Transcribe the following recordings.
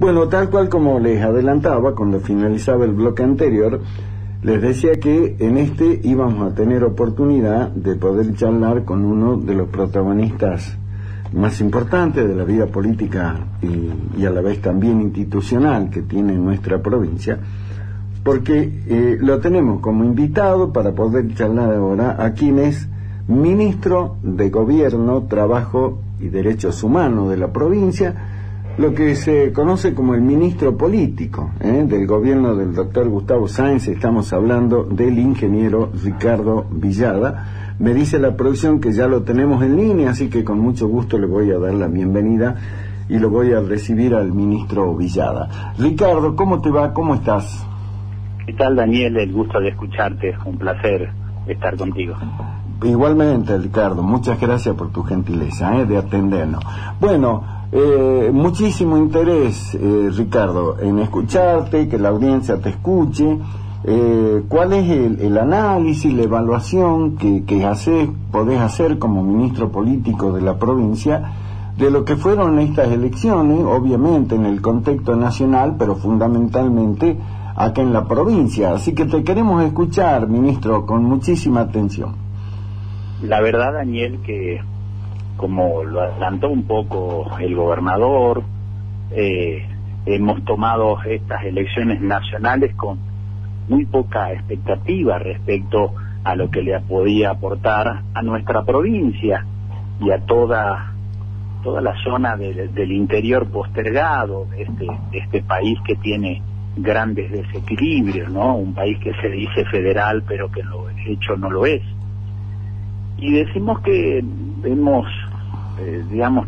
Bueno, tal cual como les adelantaba cuando finalizaba el bloque anterior, les decía que en este íbamos a tener oportunidad de poder charlar con uno de los protagonistas más importantes de la vida política y a la vez también institucional que tiene nuestra provincia, porque lo tenemos como invitado para poder charlar ahora a quien es ministro de Gobierno, Trabajo y Derechos Humanos de la provincia, lo que se conoce como el ministro político del gobierno del doctor Gustavo Sáenz. Estamos hablando del ingeniero Ricardo Villada. Me dice la producción que ya lo tenemos en línea, así que con mucho gusto le voy a dar la bienvenida y lo voy a recibir al ministro Villada. Ricardo, ¿cómo te va? ¿Cómo estás? ¿Qué tal, Daniel? El gusto de escucharte, un placer estar contigo. Igualmente, Ricardo, muchas gracias por tu gentileza de atendernos. Bueno, muchísimo interés, Ricardo, en escucharte, que la audiencia te escuche. ¿Cuál es el análisis, la evaluación que podés hacer como ministro político de la provincia de lo que fueron estas elecciones, obviamente en el contexto nacional, pero fundamentalmente acá en la provincia? Así que te queremos escuchar, ministro, con muchísima atención. La verdad, Daniel, que como lo adelantó un poco el gobernador, hemos tomado estas elecciones nacionales con muy poca expectativa respecto a lo que le podía aportar a nuestra provincia y a toda la zona del interior postergado de este país que tiene grandes desequilibrios, ¿no? Un país que se dice federal pero que en lo hecho no lo es. Y decimos que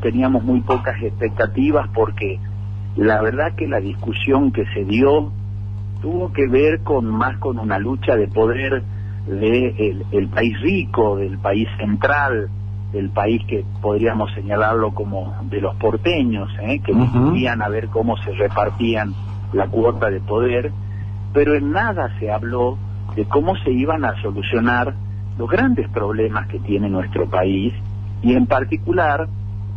teníamos muy pocas expectativas porque la verdad que la discusión que se dio tuvo que ver más con una lucha de poder del país rico, del país central, del país que podríamos señalarlo como de los porteños, que discutían a ver cómo se repartían la cuota de poder, pero en nada se habló de cómo se iban a solucionar los grandes problemas que tiene nuestro país, y en particular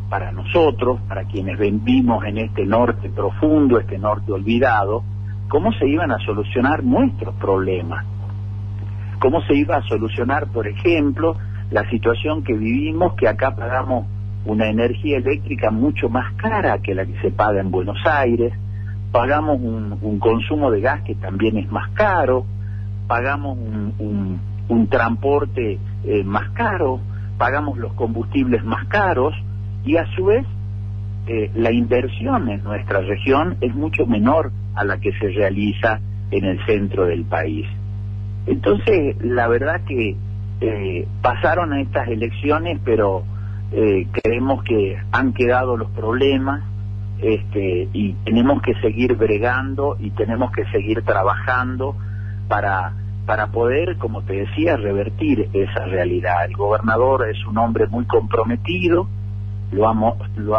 para nosotros, para quienes vivimos en este norte profundo, este norte olvidado, cómo se iban a solucionar nuestros problemas, cómo se iba a solucionar, por ejemplo, la situación que vivimos, que acá pagamos una energía eléctrica mucho más cara que la que se paga en Buenos Aires, pagamos un consumo de gas que también es más caro, pagamos un transporte más caro, pagamos los combustibles más caros, y a su vez la inversión en nuestra región es mucho menor a la que se realiza en el centro del país. Entonces, la verdad que pasaron estas elecciones, pero creemos que han quedado los problemas, y tenemos que seguir bregando y tenemos que seguir trabajando para poder, como te decía, revertir esa realidad. El gobernador es un hombre muy comprometido, lo ha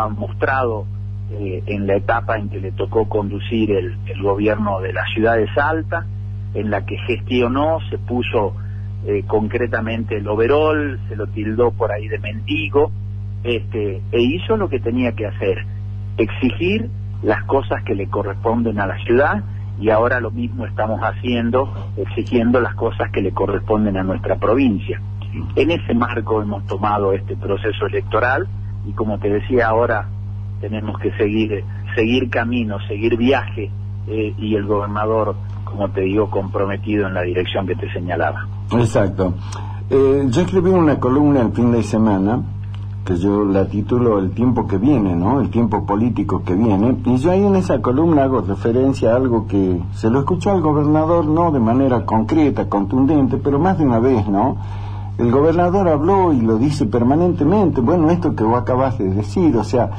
mostrado en la etapa en que le tocó conducir el gobierno de la ciudad de Salta, en la que gestionó, se puso concretamente el overol, se lo tildó por ahí de mendigo, e hizo lo que tenía que hacer, exigir las cosas que le corresponden a la ciudad, y ahora lo mismo estamos haciendo, exigiendo las cosas que le corresponden a nuestra provincia. En ese marco hemos tomado este proceso electoral, y como te decía, ahora tenemos que seguir camino, seguir viaje, y el gobernador, como te digo, comprometido en la dirección que te señalaba. Exacto. Yo escribí una columna el fin de semana que yo la titulo El tiempo que viene, ¿no? El tiempo político que viene, y yo ahí en esa columna hago referencia a algo que se lo escuchó al gobernador, no de manera concreta, contundente, pero más de una vez, ¿no? El gobernador habló y lo dice permanentemente, bueno, esto que vos acabas de decir, o sea,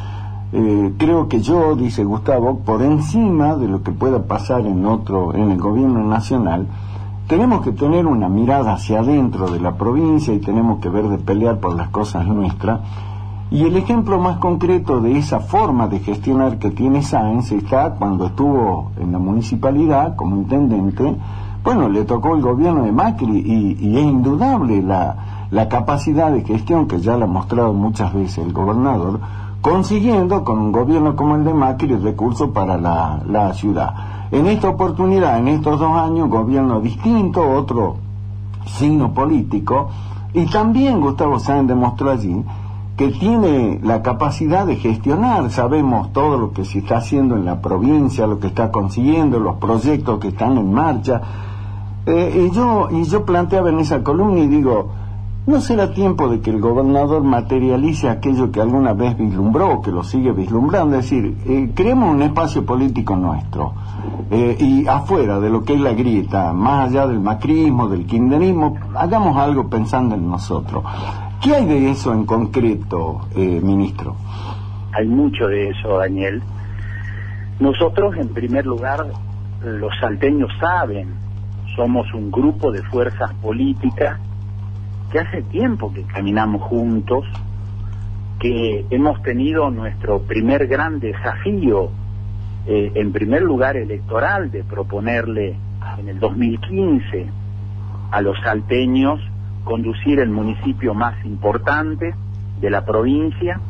creo que yo, dice Gustavo, por encima de lo que pueda pasar en el gobierno nacional, tenemos que tener una mirada hacia adentro de la provincia y tenemos que ver de pelear por las cosas nuestras. Y el ejemplo más concreto de esa forma de gestionar que tiene Sáenz está cuando estuvo en la municipalidad como intendente. Bueno, le tocó el gobierno de Macri y es indudable la capacidad de gestión que ya la ha mostrado muchas veces el gobernador, consiguiendo con un gobierno como el de Macri recursos para la ciudad. En esta oportunidad, en estos 2 años, gobierno distinto, otro signo político, y también Gustavo Sáenz demostró allí que tiene la capacidad de gestionar. Sabemos todo lo que se está haciendo en la provincia, lo que está consiguiendo, los proyectos que están en marcha, y yo planteaba en esa columna y digo, ¿no será tiempo de que el gobernador materialice aquello que alguna vez vislumbró, que lo sigue vislumbrando? Es decir, creemos un espacio político nuestro, y afuera de lo que es la grieta, más allá del macrismo, del kirchnerismo, hagamos algo pensando en nosotros. ¿Qué hay de eso en concreto, ministro? Hay mucho de eso, Daniel. Nosotros, en primer lugar, los salteños saben, somos un grupo de fuerzas políticas que hace tiempo que caminamos juntos, que hemos tenido nuestro primer gran desafío, en primer lugar electoral, de proponerle en el 2015 a los salteños conducir el municipio más importante de la provincia.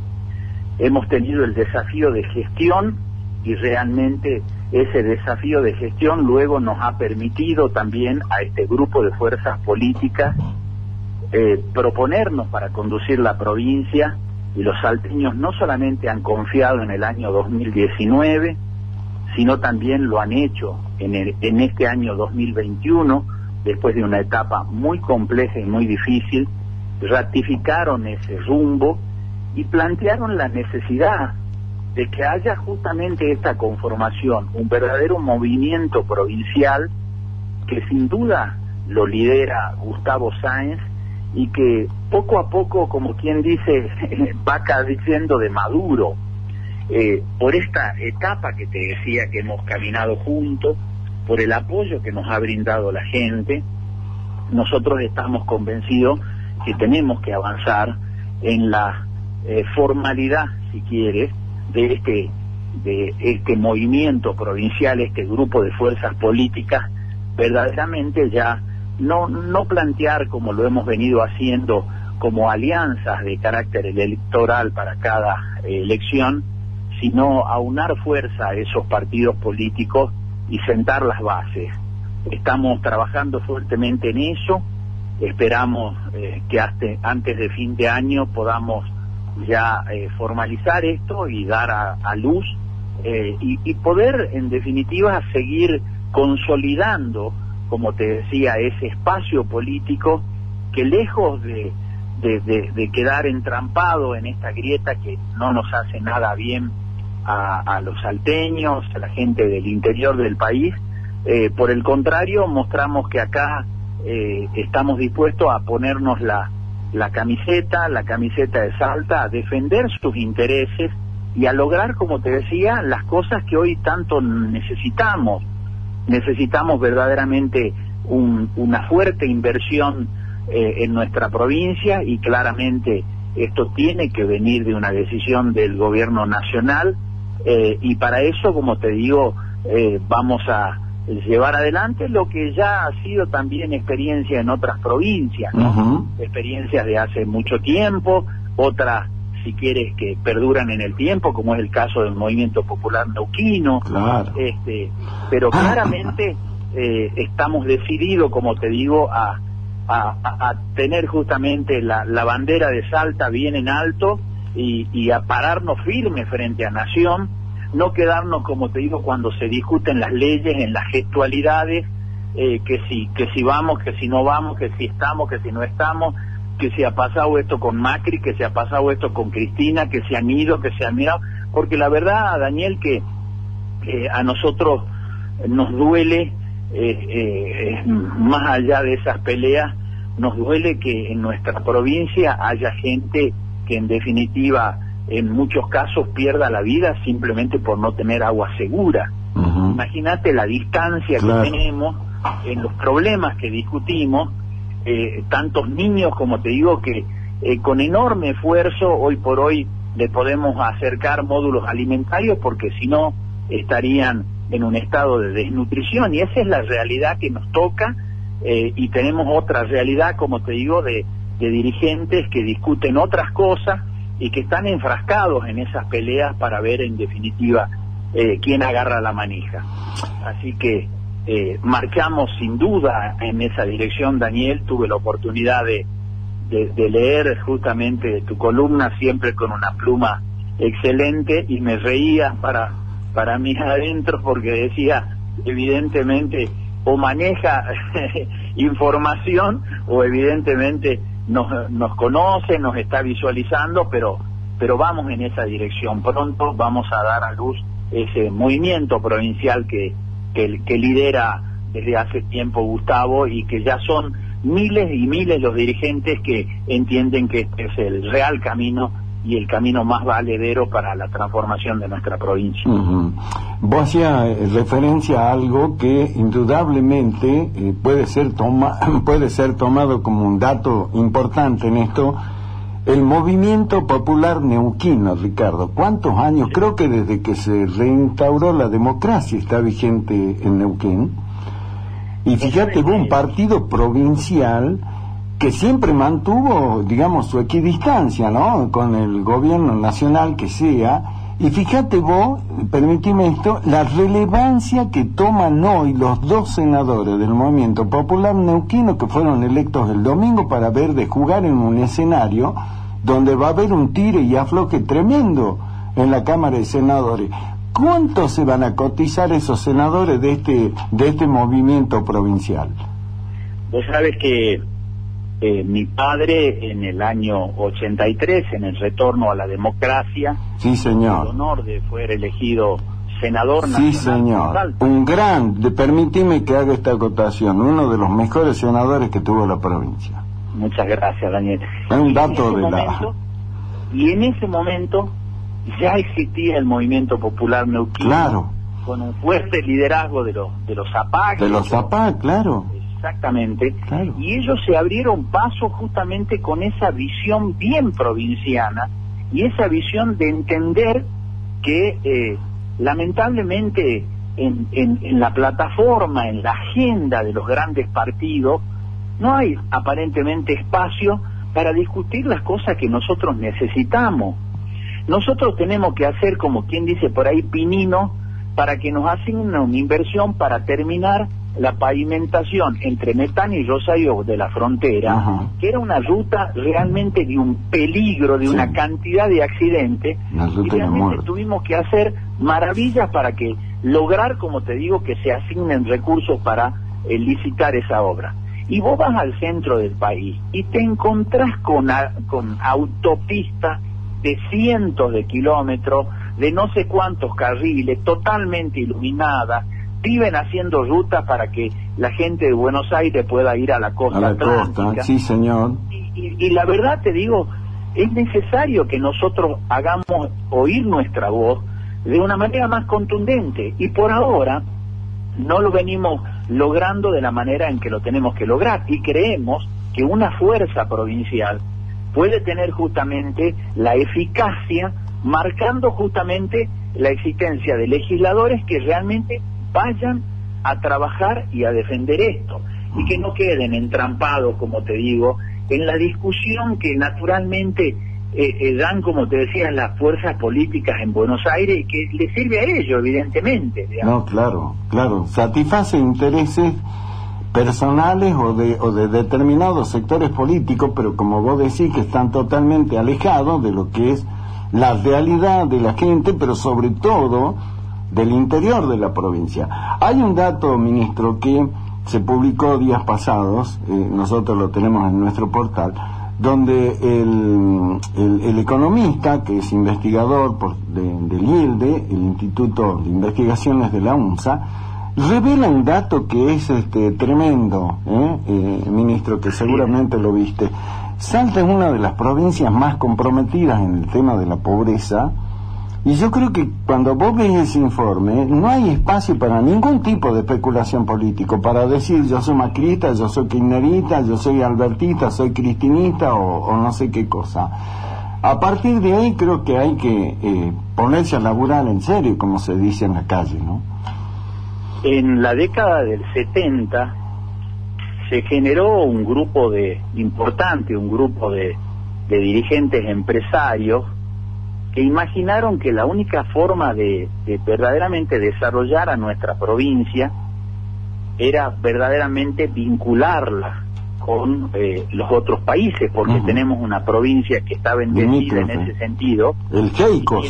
Hemos tenido el desafío de gestión y realmente ese desafío de gestión luego nos ha permitido también a este grupo de fuerzas políticas proponernos para conducir la provincia, y los salteños no solamente han confiado en el año 2019, sino también lo han hecho en este año 2021, después de una etapa muy compleja y muy difícil. Ratificaron ese rumbo y plantearon la necesidad de que haya justamente esta conformación, un verdadero movimiento provincial que sin duda lo lidera Gustavo Sáenz, y que poco a poco, como quien dice, va cayendo de maduro. Por esta etapa que te decía que hemos caminado juntos, por el apoyo que nos ha brindado la gente, nosotros estamos convencidos que tenemos que avanzar en la formalidad, si quieres, de este movimiento provincial, este grupo de fuerzas políticas, verdaderamente ya no plantear, como lo hemos venido haciendo, como alianzas de carácter electoral para cada elección, sino aunar fuerza a esos partidos políticos y sentar las bases. Estamos trabajando fuertemente en eso. Esperamos que antes de fin de año podamos ya formalizar esto y dar a luz, y poder, en definitiva, seguir consolidando, como te decía, ese espacio político que, lejos de quedar entrampado en esta grieta que no nos hace nada bien a los salteños, a la gente del interior del país, por el contrario, mostramos que acá estamos dispuestos a ponernos la camiseta de Salta, a defender sus intereses y a lograr, como te decía, las cosas que hoy tanto necesitamos. Necesitamos verdaderamente una fuerte inversión en nuestra provincia, y claramente esto tiene que venir de una decisión del gobierno nacional, y para eso, como te digo, vamos a llevar adelante lo que ya ha sido también experiencia en otras provincias, ¿no? Experiencias de hace mucho tiempo, otras, si quieres, que perduran en el tiempo, como es el caso del Movimiento Popular Neuquino. Claro. Pero claramente estamos decididos, como te digo, a tener justamente la bandera de Salta bien en alto, y a pararnos firmes frente a Nación, no quedarnos, como te digo, cuando se discuten las leyes, en las gestualidades, que si vamos, que si no vamos, que si estamos, que si no estamos, que se ha pasado esto con Macri, que se ha pasado esto con Cristina, que se han ido, que se han mirado, porque la verdad, Daniel, que a nosotros nos duele, más allá de esas peleas, nos duele que en nuestra provincia haya gente que en definitiva, en muchos casos, pierda la vida simplemente por no tener agua segura. Imagínate la distancia que tenemos en los problemas que discutimos. Tantos niños, como te digo, que con enorme esfuerzo hoy por hoy le podemos acercar módulos alimentarios, porque si no estarían en un estado de desnutrición, y esa es la realidad que nos toca, y tenemos otra realidad, como te digo, de dirigentes que discuten otras cosas y que están enfrascados en esas peleas para ver en definitiva quién agarra la manija. Así que marchamos sin duda en esa dirección, Daniel. Tuve la oportunidad de leer justamente tu columna, siempre con una pluma excelente, y me reía para mí adentro, porque decía, evidentemente, o maneja información o evidentemente nos conoce, nos está visualizando, pero vamos en esa dirección. Pronto vamos a dar a luz ese movimiento provincial que lidera desde hace tiempo Gustavo, y que ya son miles y miles los dirigentes que entienden que este es el real camino y el camino más valedero para la transformación de nuestra provincia. Vos hacías referencia a algo que indudablemente puede ser tomado como un dato importante en esto: el movimiento popular neuquino, Ricardo. ¿Cuántos años? Creo que desde que se reinstauró la democracia está vigente en Neuquén. Y fíjate, hubo un partido provincial que siempre mantuvo, digamos, su equidistancia, ¿no?, con el gobierno nacional que sea. Y fíjate vos, permitime esto, la relevancia que toman hoy los dos senadores del Movimiento Popular Neuquino, que fueron electos el domingo para ver de jugar en un escenario donde va a haber un tire y afloje tremendo en la Cámara de Senadores. ¿Cuánto se van a cotizar esos senadores de este movimiento provincial? Vos sabés que mi padre, en el año 83, en el retorno a la democracia, sí, señor, el honor de fue elegido senador nacional. Sí, señor, un gran, permíteme que haga esta acotación, uno de los mejores senadores que tuvo la provincia. Muchas gracias, Daniel. Es un dato de Y en ese momento ya existía el movimiento popular neuquino, claro, con un fuerte liderazgo de los APAC. De los APAC, claro. Exactamente, claro. Y ellos se abrieron paso justamente con esa visión bien provinciana y esa visión de entender que lamentablemente en la plataforma, en la agenda de los grandes partidos, no hay aparentemente espacio para discutir las cosas que nosotros necesitamos. Nosotros tenemos que hacer, como quien dice por ahí, pinino, para que nos asignen una inversión para terminar la pavimentación entre Metán y Rosario de la Frontera. Ajá. Que era una ruta realmente de un peligro, de una cantidad de accidentes, y realmente tuvimos que hacer maravillas para que lograr, como te digo, que se asignen recursos para licitar esa obra. Y vos vas al centro del país y te encontrás con autopistas de cientos de kilómetros, de no sé cuántos carriles, totalmente iluminadas. Viven haciendo rutas para que la gente de Buenos Aires pueda ir a la costa atlántica. Sí, señor. Y la verdad te digo, es necesario que nosotros hagamos oír nuestra voz de una manera más contundente, y por ahora no lo venimos logrando de la manera en que lo tenemos que lograr, y creemos que una fuerza provincial puede tener justamente la eficacia, marcando justamente la existencia de legisladores que realmente vayan a trabajar y a defender esto, y que no queden entrampados, como te digo, en la discusión que naturalmente dan, como te decía, las fuerzas políticas en Buenos Aires, y que les sirve a ellos, evidentemente, digamos. No, claro, satisface intereses personales o de determinados sectores políticos, pero como vos decís, que están totalmente alejados de lo que es la realidad de la gente, pero sobre todo del interior de la provincia. Hay un dato, ministro, que se publicó días pasados, nosotros lo tenemos en nuestro portal, donde el economista, que es investigador del IELDE, el Instituto de Investigaciones de la UNSA, revela un dato que es tremendo, ministro, que seguramente lo viste. Salta es una de las provincias más comprometidas en el tema de la pobreza, y yo creo que cuando vos ves ese informe no hay espacio para ningún tipo de especulación político, para decir yo soy macrista, yo soy kirchnerista, yo soy albertista, soy cristinista o no sé qué cosa. A partir de ahí creo que hay que ponerse a laburar en serio, como se dice en la calle, ¿no? En la década del 70 se generó un grupo importante, un grupo de de dirigentes empresarios que imaginaron que la única forma de verdaderamente desarrollar a nuestra provincia era verdaderamente vincularla con los otros países, porque tenemos una provincia que está bendecida en ese sentido. El Geico.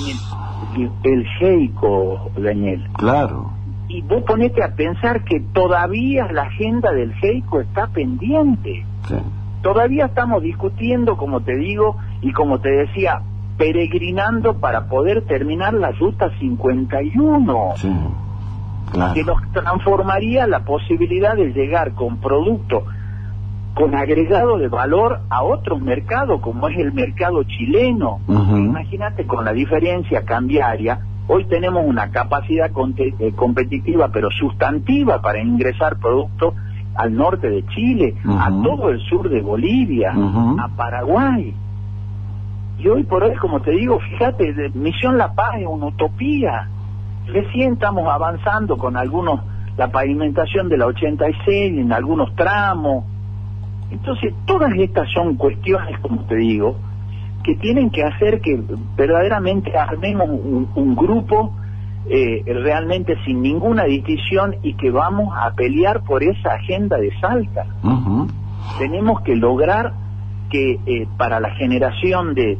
El Geico, Daniel. Claro. Y vos ponete a pensar que todavía la agenda del Geico está pendiente. Sí. Todavía estamos discutiendo, como te digo, y como te decía, peregrinando para poder terminar la Ruta 51. Sí. Claro. Que nos transformaría la posibilidad de llegar con productos con agregado de valor a otros mercados, como es el mercado chileno. Imagínate, con la diferencia cambiaria, hoy tenemos una capacidad competitiva, pero sustantiva, para ingresar productos al norte de Chile, a todo el sur de Bolivia, a Paraguay. Y hoy por hoy, como te digo, fíjate, Misión La Paz es una utopía. Recién estamos avanzando con la pavimentación de la 86 en algunos tramos. Entonces, todas estas son cuestiones, como te digo, que tienen que hacer que verdaderamente armemos un grupo realmente sin ninguna distinción, y que vamos a pelear por esa agenda de Salta. Tenemos que lograr que para la generación de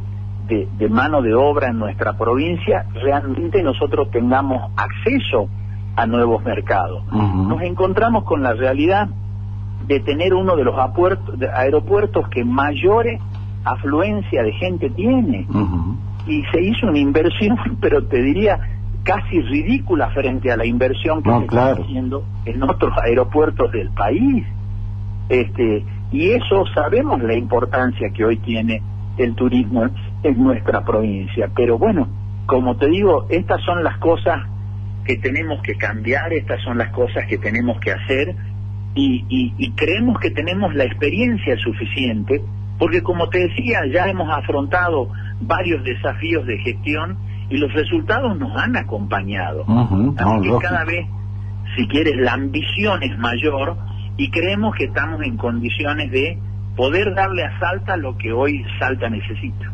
mano de obra en nuestra provincia, realmente nosotros tengamos acceso a nuevos mercados. Nos encontramos con la realidad de tener uno de los aeropuertos que mayor afluencia de gente tiene. Y se hizo una inversión, pero te diría casi ridícula frente a la inversión que se está haciendo en otros aeropuertos del país. Y eso, sabemos la importancia que hoy tiene el turismo en nuestra provincia. Pero bueno, como te digo, estas son las cosas que tenemos que cambiar, estas son las cosas que tenemos que hacer, y creemos que tenemos la experiencia suficiente, porque como te decía, ya hemos afrontado varios desafíos de gestión y los resultados nos han acompañado. Así que cada vez, si quieres, la ambición es mayor, y creemos que estamos en condiciones de poder darle a Salta lo que hoy Salta necesita.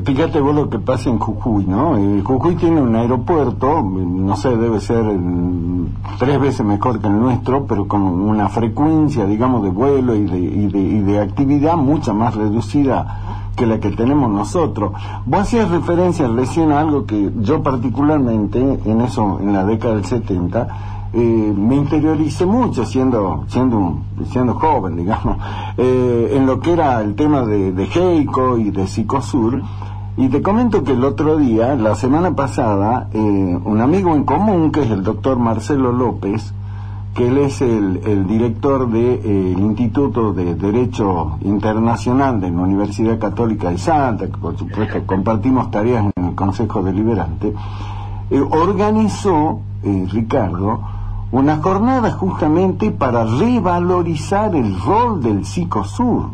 Fíjate vos lo que pasa en Jujuy, ¿no? Jujuy tiene un aeropuerto, no sé, debe ser 3 veces mejor que el nuestro, pero con una frecuencia, digamos, de vuelo y de actividad mucha más reducida que la que tenemos nosotros. Vos hacías referencia recién a algo que yo particularmente, en la década del 70, me interioricé mucho siendo joven, digamos, en lo que era el tema de Geico y de Sicosur. Y te comento que el otro día, la semana pasada, un amigo en común, que es el doctor Marcelo López, que él es el director del Instituto de Derecho Internacional de la Universidad Católica de Salta, que por supuesto compartimos tareas en el Consejo Deliberante, organizó, Ricardo, una jornada justamente para revalorizar el rol del Sicosur,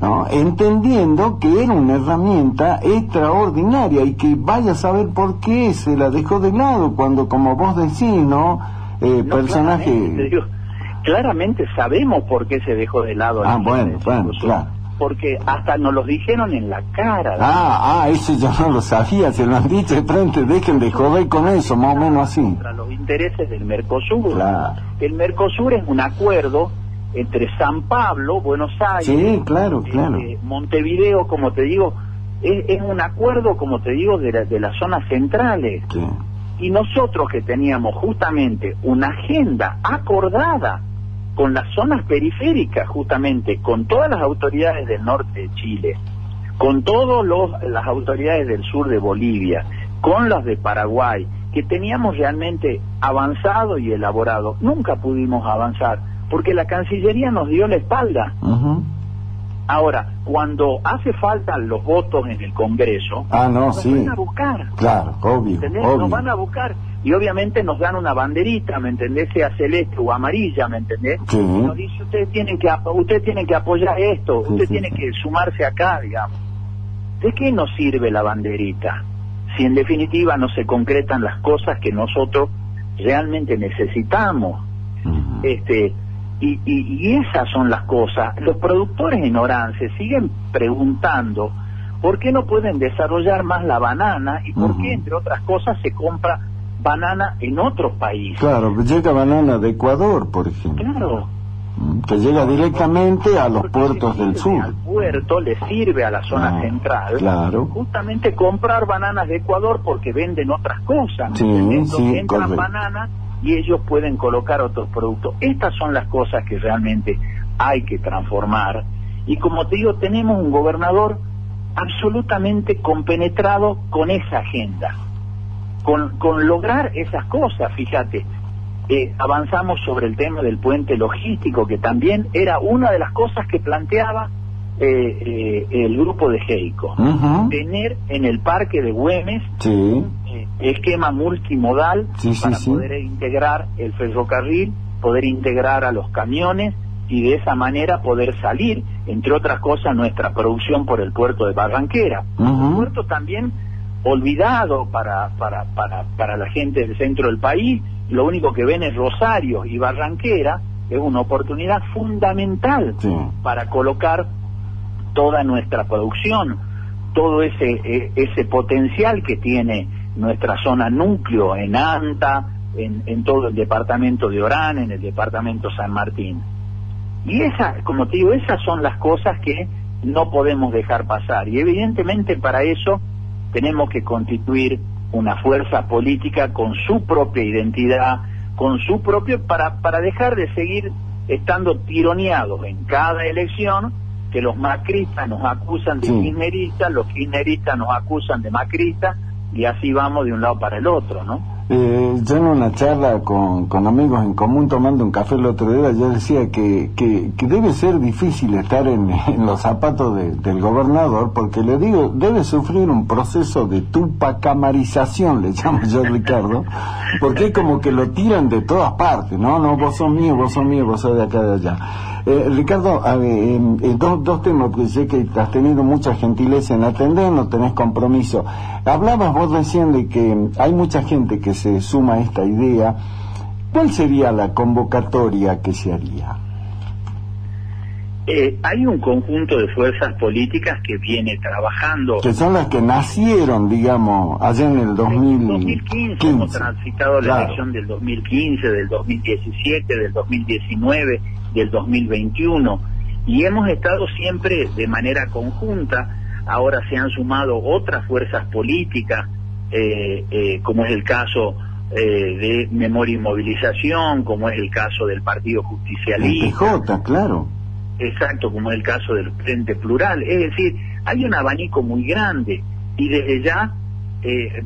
¿no? Entendiendo que era una herramienta extraordinaria, y que vaya a saber por qué se la dejó de lado cuando, como vos decís, ¿no? Personaje... Claramente sabemos por qué se dejó de lado. Bueno, claro. Porque hasta nos lo dijeron en la cara. Eso yo no lo sabía, se lo han dicho de frente, dejen de joder con eso, más o menos así. Contra los intereses del Mercosur. Claro. El Mercosur es un acuerdo entre San Pablo, Buenos Aires, sí, claro. Montevideo, como te digo, es un acuerdo, como te digo, de las zonas centrales. Sí. Y nosotros, que teníamos justamente una agenda acordada con las zonas periféricas, justamente con todas las autoridades del norte de Chile, con todas las autoridades del sur de Bolivia, con las de Paraguay, que teníamos realmente avanzado y elaborado, nunca pudimos avanzar porque la Cancillería nos dio la espalda. Ahora, cuando hace falta los votos en el Congreso, nos van a buscar. Claro, obvio. Nos van a buscar. Y obviamente nos dan una banderita, ¿me entendés? Sea celeste o amarilla, ¿me entendés? Sí. Y nos dice, ustedes tienen que apoyar esto, usted tiene que sumarse acá, digamos. ¿De qué nos sirve la banderita si en definitiva no se concretan las cosas que nosotros realmente necesitamos? Y esas son las cosas. Los productores en Orán se siguen preguntando por qué no pueden desarrollar más la banana y por qué, entre otras cosas, se compra banana en otros países. Claro, llega banana de Ecuador, por ejemplo. Claro. Que llega directamente a los puertos del sur. Al puerto le sirve a la zona central. Claro. Justamente comprar bananas de Ecuador porque venden otras cosas. Sí, entran correcto. bananas y ellos pueden colocar otros productos. Estas son las cosas que realmente hay que transformar. Y como te digo, tenemos un gobernador absolutamente compenetrado con esa agenda, con lograr esas cosas. Fíjate, avanzamos sobre el tema del puente logístico, que también era una de las cosas que planteaba el grupo de Geico. Tener en el parque de Güemes esquema multimodal para poder integrar el ferrocarril, poder integrar a los camiones y de esa manera poder salir, entre otras cosas, nuestra producción por el puerto de Barranquera. Un puerto también olvidado para la gente del centro del país. Lo único que ven es Rosario y Barranquera. Es una oportunidad fundamental para colocar toda nuestra producción, todo ese potencial que tiene nuestra zona núcleo en Anta, en todo el departamento de Orán, en el departamento San Martín. Y como te digo, esas son las cosas que no podemos dejar pasar. Y evidentemente para eso tenemos que constituir una fuerza política con su propia identidad, con su propio, para dejar de seguir estando tironeados en cada elección, que los macristas nos acusan de kirchneristas, los kirchneristas nos acusan de macristas, y así vamos de un lado para el otro, ¿no? Yo en una charla con amigos en común tomando un café el otro día, yo decía que debe ser difícil estar en los zapatos del gobernador, porque le digo, debe sufrir un proceso de tupacamarización, le llamo yo, Ricardo, porque es como que lo tiran de todas partes, no, vos sos mío, vos sos de acá, de allá. Ricardo, dos temas, porque sé que has tenido mucha gentileza en atender, no tenés compromiso. Hablabas vos recién de que hay mucha gente que se suma a esta idea. ¿Cuál sería la convocatoria que se haría? Hay un conjunto de fuerzas políticas que viene trabajando. Que son las que nacieron, digamos, allá en el 2015. Hemos transitado la elección del 2015, del 2017, del 2019, del 2021. Y hemos estado siempre de manera conjunta. Ahora se han sumado otras fuerzas políticas, como es el caso de Memoria y Movilización, como es el caso del Partido Justicialista. El PJ, claro. Exacto, como es el caso del Frente Plural. Es decir, hay un abanico muy grande y desde ya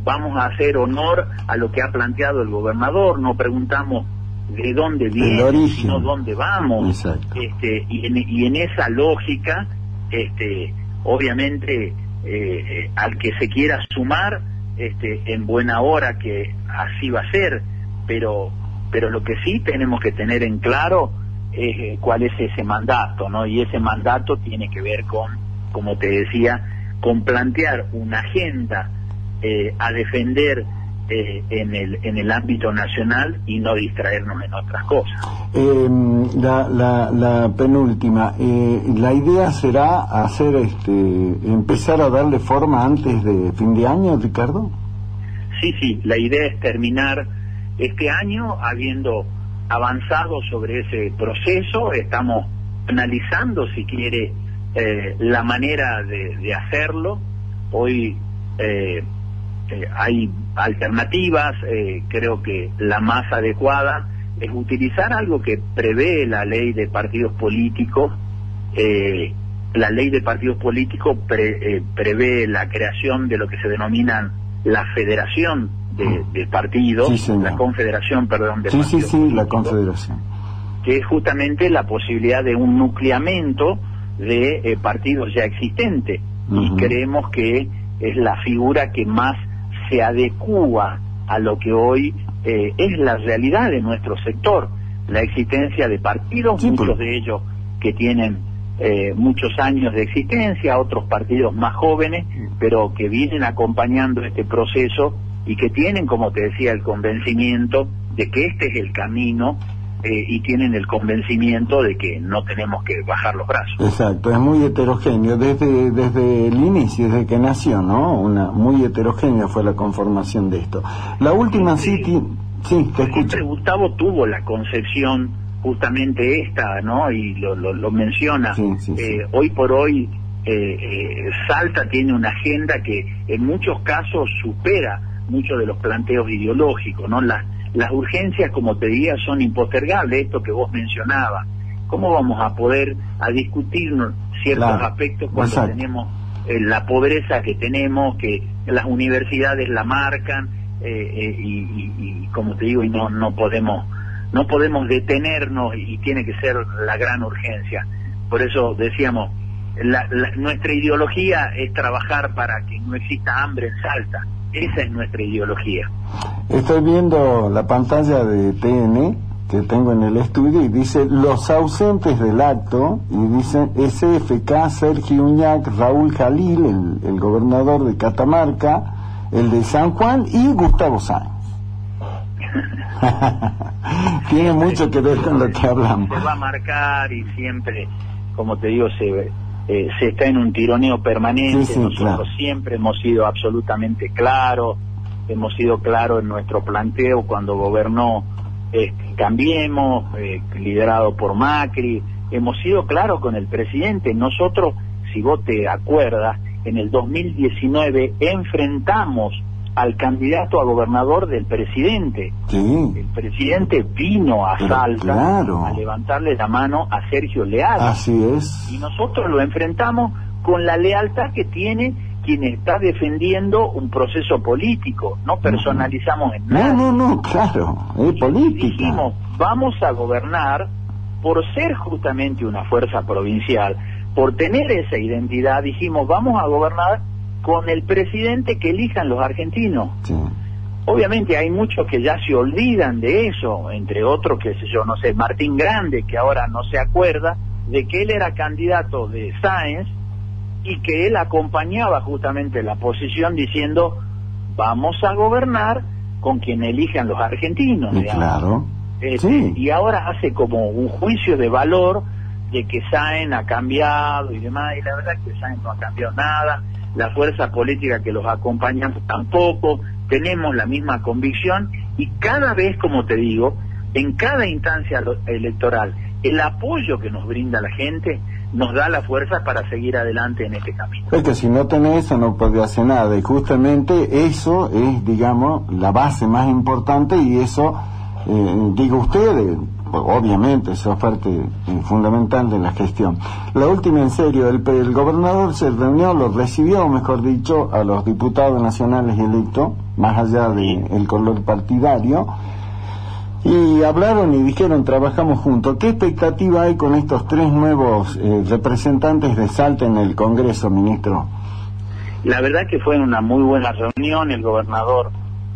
vamos a hacer honor a lo que ha planteado el gobernador. No preguntamos de dónde viene, sino dónde vamos. Y en esa lógica, obviamente, al que se quiera sumar, en buena hora, que así va a ser, pero lo que sí tenemos que tener en claro es cuál es ese mandato, ¿no? Y ese mandato tiene que ver con, como te decía, con plantear una agenda a defender en el ámbito nacional y no distraernos en otras cosas. La penúltima, la idea será hacer empezar a darle forma antes de fin de año, Ricardo. Sí, la idea es terminar este año habiendo avanzado sobre ese proceso. Estamos analizando, si quiere, la manera de hacerlo. Hoy hay alternativas. Creo que la más adecuada es utilizar algo que prevé la ley de partidos políticos. La ley de partidos políticos prevé la creación de lo que se denominan la federación de partidos, la confederación, perdón, de partidos políticos, la confederación, que es justamente la posibilidad de un nucleamiento de partidos ya existentes, y creemos que es la figura que más se adecúa a lo que hoy es la realidad de nuestro sector, la existencia de partidos, muchos de ellos que tienen muchos años de existencia, otros partidos más jóvenes, pero que vienen acompañando este proceso y que tienen, como te decía, el convencimiento de que este es el camino y tienen el convencimiento de que no tenemos que bajar los brazos. Exacto, es muy heterogéneo desde el inicio, desde que nació, ¿no? Muy heterogénea fue la conformación de esto. La última City, sí, te escucho. Siempre Gustavo tuvo la concepción justamente esta, ¿no? Y lo menciona. Sí. Hoy por hoy Salta tiene una agenda que en muchos casos supera muchos de los planteos ideológicos, ¿no? Las urgencias, como te diría, son impostergables, esto que vos mencionabas. ¿Cómo vamos a poder discutir ciertos aspectos cuando tenemos la pobreza que tenemos, que las universidades la marcan, y como te digo, y no podemos detenernos, y tiene que ser la gran urgencia? Por eso decíamos, nuestra ideología es trabajar para que no exista hambre en Salta. Esa es nuestra ideología. Estoy viendo la pantalla de TN que tengo en el estudio y dice los ausentes del acto, y dicen SFK, Sergio Uñac, Raúl Jalil, el gobernador de Catamarca, el de San Juan, y Gustavo Sáenz. Tiene mucho que ver con lo que hablamos. Se va a marcar, y siempre, como te digo, se está en un tironeo permanente. Nosotros siempre hemos sido absolutamente claros, hemos sido claros en nuestro planteo cuando gobernó Cambiemos, liderado por Macri. Hemos sido claros con el presidente. Nosotros, si vos te acuerdas, en el 2019 enfrentamos al candidato a gobernador del presidente. Sí. El presidente vino a Salta a levantarle la mano a Sergio Leal. Así es. Y nosotros lo enfrentamos con la lealtad que tiene quien está defendiendo un proceso político. No personalizamos en nada. No, claro, es política. Dijimos, vamos a gobernar por ser justamente una fuerza provincial, por tener esa identidad. Dijimos, vamos a gobernar con el presidente que elijan los argentinos. Sí. Obviamente hay muchos que ya se olvidan de eso, entre otros, qué sé yo, no sé, Martín Grande, que ahora no se acuerda de que él era candidato de Sáenz y que él acompañaba justamente la posición diciendo, vamos a gobernar con quien elijan los argentinos. Claro. Sí. Y ahora hace como un juicio de valor de que Sáenz ha cambiado y demás, y la verdad es que Sáenz no ha cambiado nada. La fuerza política que los acompaña tampoco, tenemos la misma convicción, y cada vez, como te digo, en cada instancia electoral, el apoyo que nos brinda la gente nos da la fuerza para seguir adelante en este camino. Es que si no tenés eso no podés hacer nada, y justamente eso es, digamos, la base más importante, y eso, digo ustedes, obviamente eso es parte fundamental de la gestión. La última, en serio, el gobernador se reunió, lo recibió, mejor dicho, a los diputados nacionales electos, más allá del color partidario, y hablaron y dijeron, trabajamos juntos. ¿Qué expectativa hay con estos tres nuevos representantes de Salta en el Congreso, ministro? La verdad que fue una muy buena reunión. El gobernador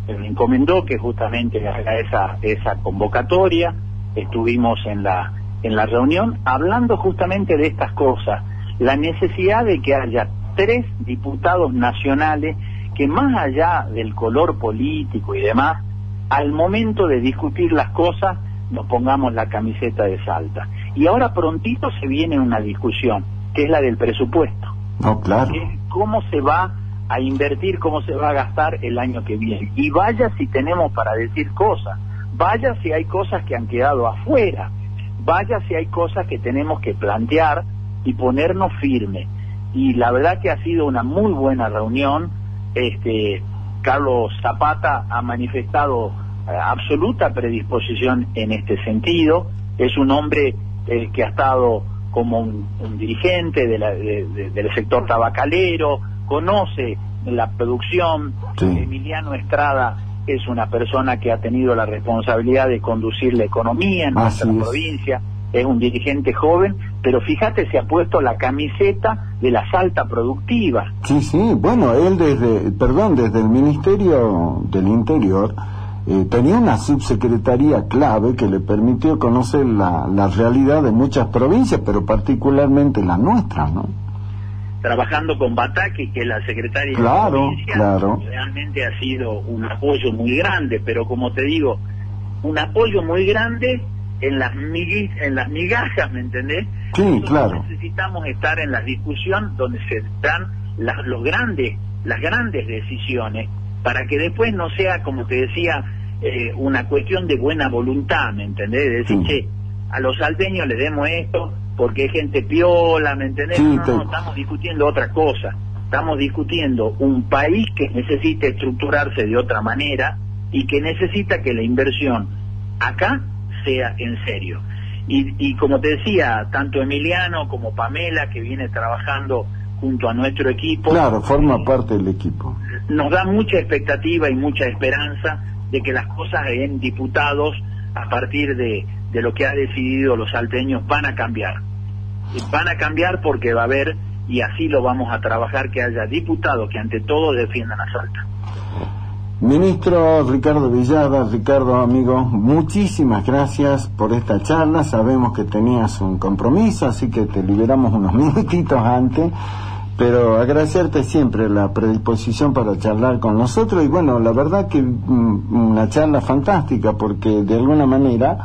me encomendó que justamente haga esa convocatoria. Estuvimos en la reunión hablando justamente de estas cosas, la necesidad de que haya 3 diputados nacionales que, más allá del color político y demás, al momento de discutir las cosas nos pongamos la camiseta de Salta. Y ahora prontito se viene una discusión, que es la del presupuesto. No, claro. Que es cómo se va a invertir, cómo se va a gastar el año que viene. Y vaya si tenemos para decir cosas. Vaya si hay cosas que han quedado afuera, vaya si hay cosas que tenemos que plantear y ponernos firmes. Y la verdad que ha sido una muy buena reunión. Carlos Zapata ha manifestado absoluta predisposición en este sentido. Es un hombre que ha estado como un dirigente del sector tabacalero, conoce la producción. Sí. Emiliano Estrada es una persona que ha tenido la responsabilidad de conducir la economía en nuestra provincia, es un dirigente joven, pero fíjate, se ha puesto la camiseta de la Salta productiva. Sí, bueno, él desde el Ministerio del Interior tenía una subsecretaría clave que le permitió conocer la realidad de muchas provincias, pero particularmente la nuestra, ¿no? Trabajando con Bataki, que es la secretaria de la provincia, realmente ha sido un apoyo muy grande, pero como te digo, un apoyo muy grande en las migajas, ¿me entendés? Sí, nosotros claro. Necesitamos estar en la discusión donde se dan las grandes decisiones, para que después no sea, como te decía, una cuestión de buena voluntad, ¿me entendés? De decir, che, a los salteños les demos esto porque hay gente piola, ¿me entendés? Sí, No, estamos discutiendo otra cosa. Estamos discutiendo un país que necesita estructurarse de otra manera y que necesita que la inversión acá sea en serio. Y como te decía, tanto Emiliano como Pamela, que viene trabajando junto a nuestro equipo, Claro, forma parte del equipo. nos da mucha expectativa y mucha esperanza de que las cosas en diputados, a partir de lo que ha decidido los salteños, van a cambiar. Van a cambiar porque va a haber, y así lo vamos a trabajar, que haya diputados que ante todo defiendan a Salta. Ministro Ricardo Villada, Ricardo, amigo, muchísimas gracias por esta charla. Sabemos que tenías un compromiso, así que te liberamos unos minutitos antes, pero agradecerte siempre la predisposición para charlar con nosotros. Y bueno, la verdad que una charla fantástica, porque de alguna manera,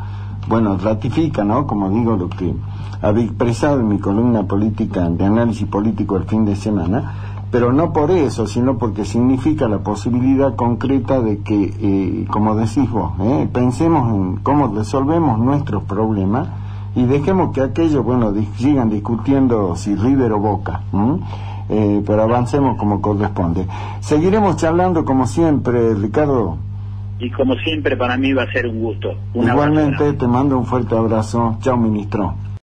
bueno, ratifica, ¿no?, como digo, lo que había expresado en mi columna política, de análisis político el fin de semana, pero no por eso, sino porque significa la posibilidad concreta de que, como decís vos, pensemos en cómo resolvemos nuestros problemas y dejemos que aquellos, bueno, sigan discutiendo si River o Boca, pero avancemos como corresponde. Seguiremos charlando como siempre, Ricardo. Y como siempre, para mí va a ser un gusto. Igualmente, te mando un fuerte abrazo. Chao, ministro.